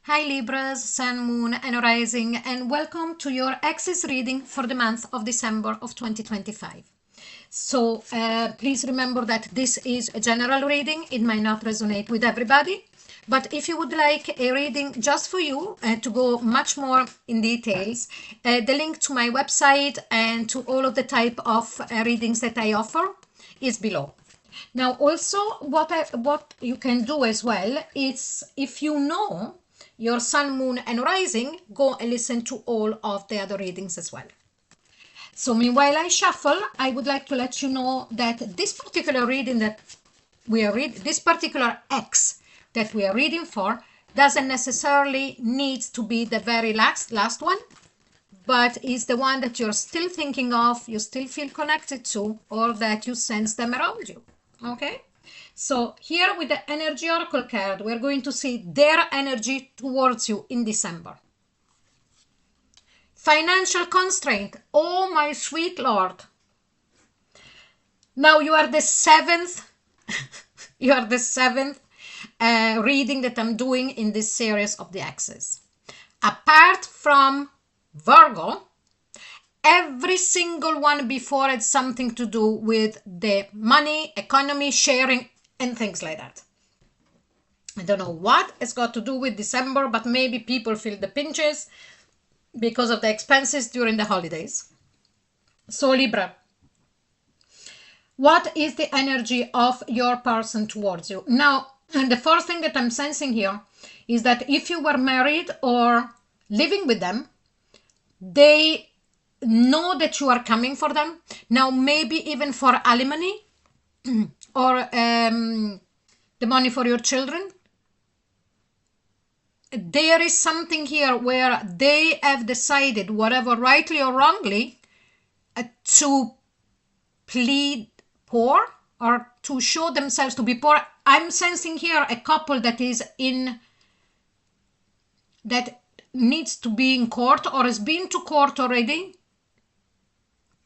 Hi Libras, Sun, Moon and Rising, and welcome to your Axis reading for the month of December of 2025. So please remember that this is a general reading. It might not resonate with everybody, but if you would like a reading just for you to go much more in details, the link to my website and to all of the type of readings that I offer is below. Now also what you can do as well is, if you know your Sun, Moon and Rising, go and listen to all of the other readings as well. So meanwhile I shuffle, I would like to let you know that this particular reading that we are reading, this particular X that we are reading for, doesn't necessarily need to be the very last one, but is the one that you're still thinking of, you still feel connected to, or that you sense them around you. Okay, so here with the energy oracle card, we're going to see their energy towards you in December. Financial constraint. Oh my sweet Lord. Now you are the seventh reading that I'm doing in this series of the Axis. Apart from Virgo, every single one before had something to do with the money, economy, sharing, and things like that. I don't know what it's got to do with December, but maybe people feel the pinches because of the expenses during the holidays. So Libra, what is the energy of your person towards you? Now, the first thing that I'm sensing here is that if you were married or living with them, they know that you are coming for them. Now, maybe even for alimony or the money for your children. There is something here where they have decided, whatever rightly or wrongly, to plead poor or to show themselves to be poor. I'm sensing here a couple that needs to be in court or has been to court already.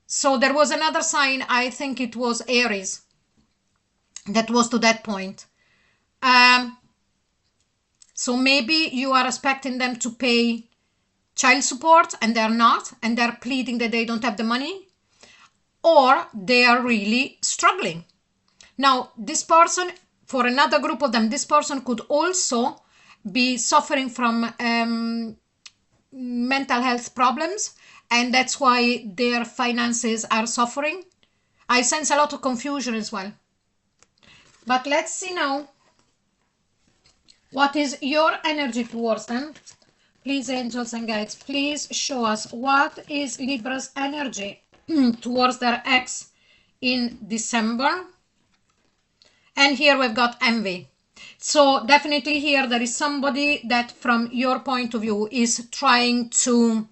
So there was another sign, I think it was Aries, that was to that point. So maybe you are expecting them to pay child support and they're not, and they're pleading that they don't have the money, or they are really struggling. Now, this person, for another group of them, this person could also be suffering from mental health problems, and that's why their finances are suffering. I sense a lot of confusion as well. But let's see now. What is your energy towards them? Please, angels and guides, please show us what is Libra's energy towards their ex in December. And here we've got envy. So definitely here there is somebody that from your point of view is trying to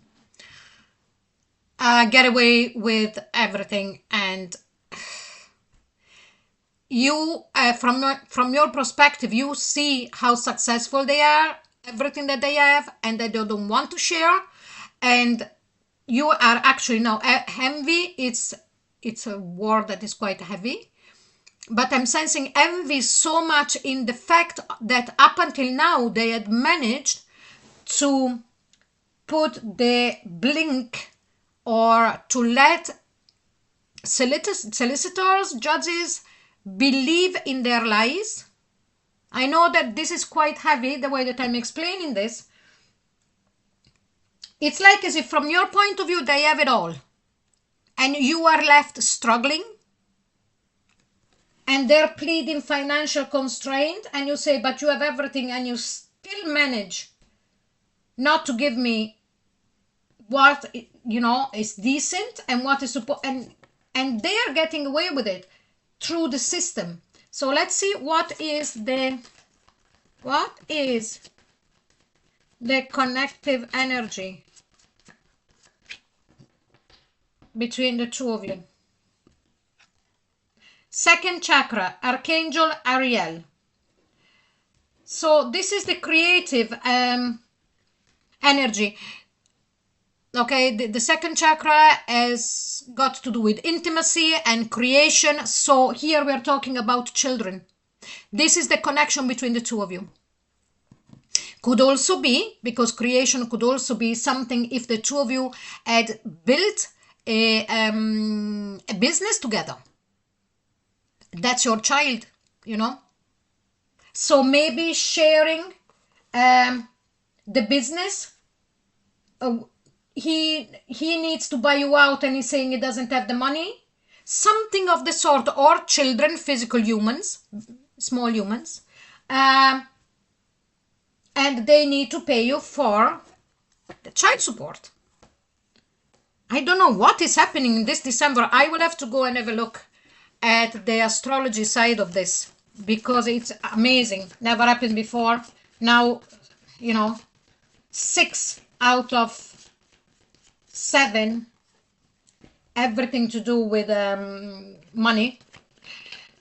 get away with everything, and you from your perspective, you see how successful they are, everything that they have, and that they don't want to share. And you are actually now envy. It's a word that is quite heavy, but I'm sensing envy so much in the fact that up until now they had managed to put the blink, or to let solicitors, judges believe in their lies. I know that this is quite heavy, the way that I'm explaining this. It's like as if from your point of view they have it all and you are left struggling, and they're pleading financial constraint, and you say, but you have everything, and you still manage not to give me what is decent and what is supposed, and they are getting away with it through the system. So let's see what is the connective energy between the two of you. Second chakra, Archangel Ariel. So this is the creative energy. Okay, the second chakra has got to do with intimacy and creation. So here we're talking about children. This is the connection between the two of you. Could also be, because creation could also be something if the two of you had built a business together. That's your child, you know. So maybe sharing the business. He needs to buy you out and he's saying he doesn't have the money. Something of the sort. Or children, physical humans, small humans. And they need to pay you for the child support. I don't know what is happening in this December. I will have to go and have a look at the astrology side of this, because it's amazing. Never happened before. Now, you know, 6 out of 7, everything to do with money.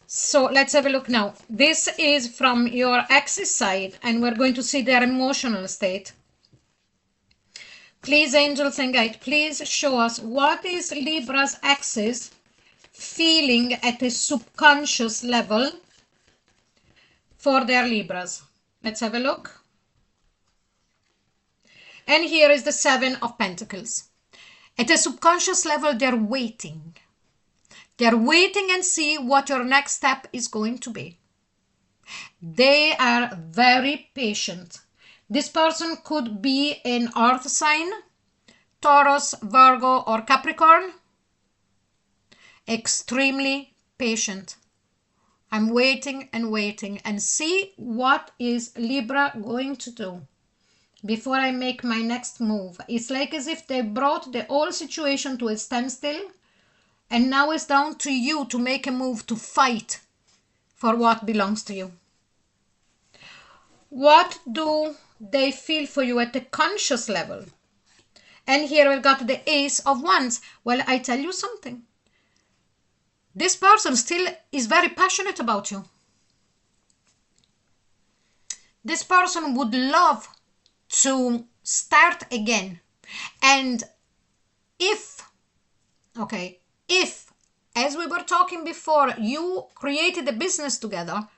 So let's have a look now. This is from your ex's side, and we're going to see their emotional state. Please, angels and guides, please show us what is Libra's ex's feeling at a subconscious level for their Libras. Let's have a look. And here is the 7 of Pentacles. At a subconscious level, they're waiting. They're waiting and see what your next step is going to be. They are very patient. This person could be an earth sign, Taurus, Virgo, or Capricorn. Extremely patient. I'm waiting and waiting and see what is Libra going to do before I make my next move. It's like as if they brought the whole situation to a standstill, and now it's down to you to make a move to fight for what belongs to you. What do they feel for you at the conscious level? And here we've got the Ace of Wands. Well, I tell you something. This person still is very passionate about you. This person would love to start again. And if, as we were talking before, you created a business together,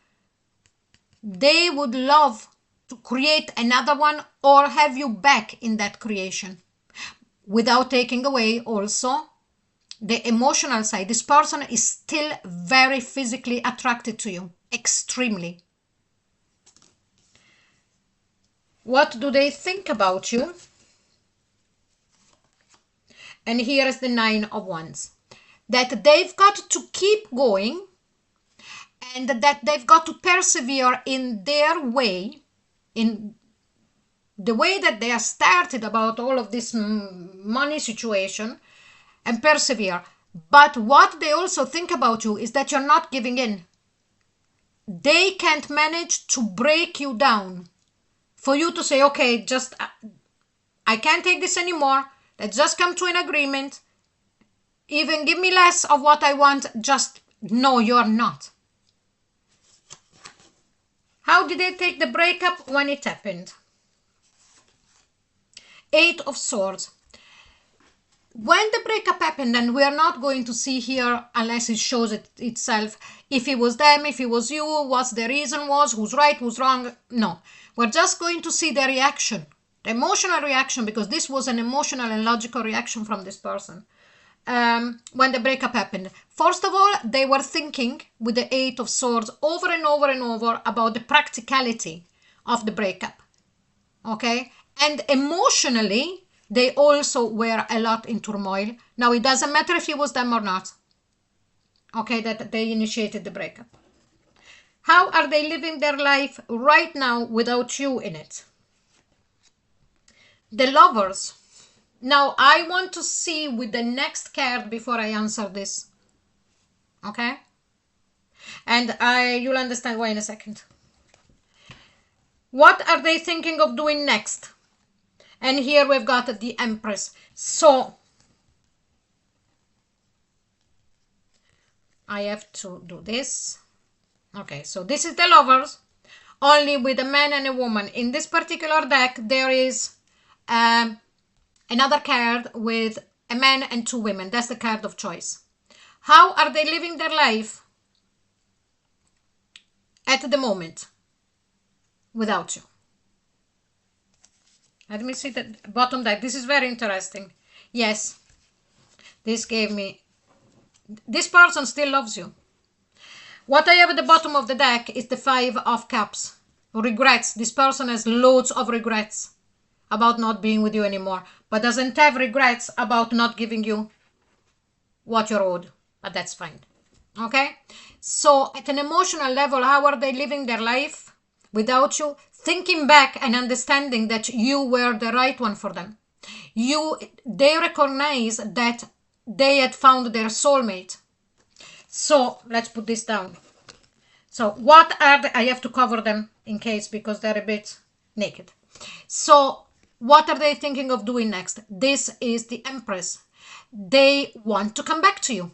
they would love to create another one or have you back in that creation, without taking away also the emotional side. This person is still very physically attracted to you, extremely. What do they think about you? And here is the 9 of Wands. That they've got to keep going, and that they've got to persevere in their way, in the way that they are started about all of this money situation, and persevere. But what they also think about you is that you're not giving in. They can't manage to break you down for you to say, okay, just I can't take this anymore. Let's just come to an agreement. Even give me less of what I want. Just no, you're not. How did they take the breakup when it happened? 8 of Swords. When the breakup happened, and we are not going to see here unless it shows itself, if it was them, if it was you, what the reason was, who's right, who's wrong. No, we're just going to see the reaction, the emotional reaction, because this was an emotional and logical reaction from this person. When the breakup happened, first of all, they were thinking with the 8 of Swords over and over and over about the practicality of the breakup. Okay, and emotionally, they also were a lot in turmoil. Now, it doesn't matter if it was them or not. Okay, that they initiated the breakup. How are they living their life right now without you in it? The Lovers. Now, I want to see with the next card before I answer this. Okay? And you'll understand why in a second. What are they thinking of doing next? And here we've got the Empress. So, I have to do this. Okay, so this is the Lovers, only with a man and a woman. In this particular deck, there is another card with a man and 2 women. That's the card of choice. How are they living their life at the moment without you? Let me see the bottom deck. This is very interesting. Yes, this gave me, this person still loves you. What I have at the bottom of the deck is the 5 of Cups. Regrets. This person has loads of regrets about not being with you anymore, but doesn't have regrets about not giving you what you're owed. But that's fine. Okay? So at an emotional level, how are they living their life without you? Thinking back and understanding that you were the right one for them. They recognize that they had found their soulmate. So let's put this down. So what are I have to cover them in case because they're a bit naked. So what are they thinking of doing next? This is the Empress. They want to come back to you.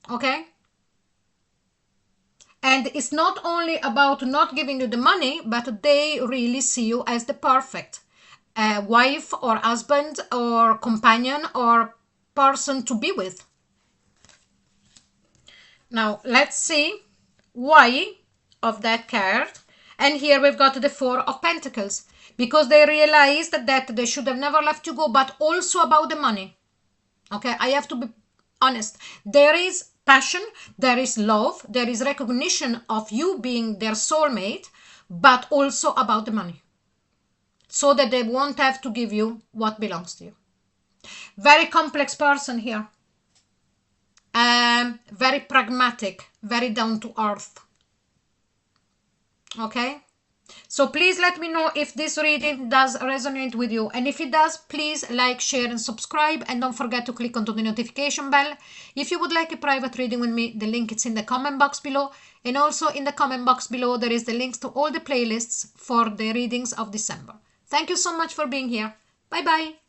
Okay? And it's not only about not giving you the money, but they really see you as the perfect wife or husband or companion or person to be with. Now, let's see why of that card. And here we've got the 4 of Pentacles. Because they realized that they should have never left you go, but also about the money. Okay, I have to be honest. There is passion, there is love, there is recognition of you being their soulmate, but also about the money. So that they won't have to give you what belongs to you. Very complex person here. Very pragmatic, very down to earth. Okay? So please let me know if this reading does resonate with you. And if it does, please like, share and subscribe. And don't forget to click onto the notification bell. If you would like a private reading with me, the link is in the comment box below. And also in the comment box below, there is the links to all the playlists for the readings of December. Thank you so much for being here. Bye-bye.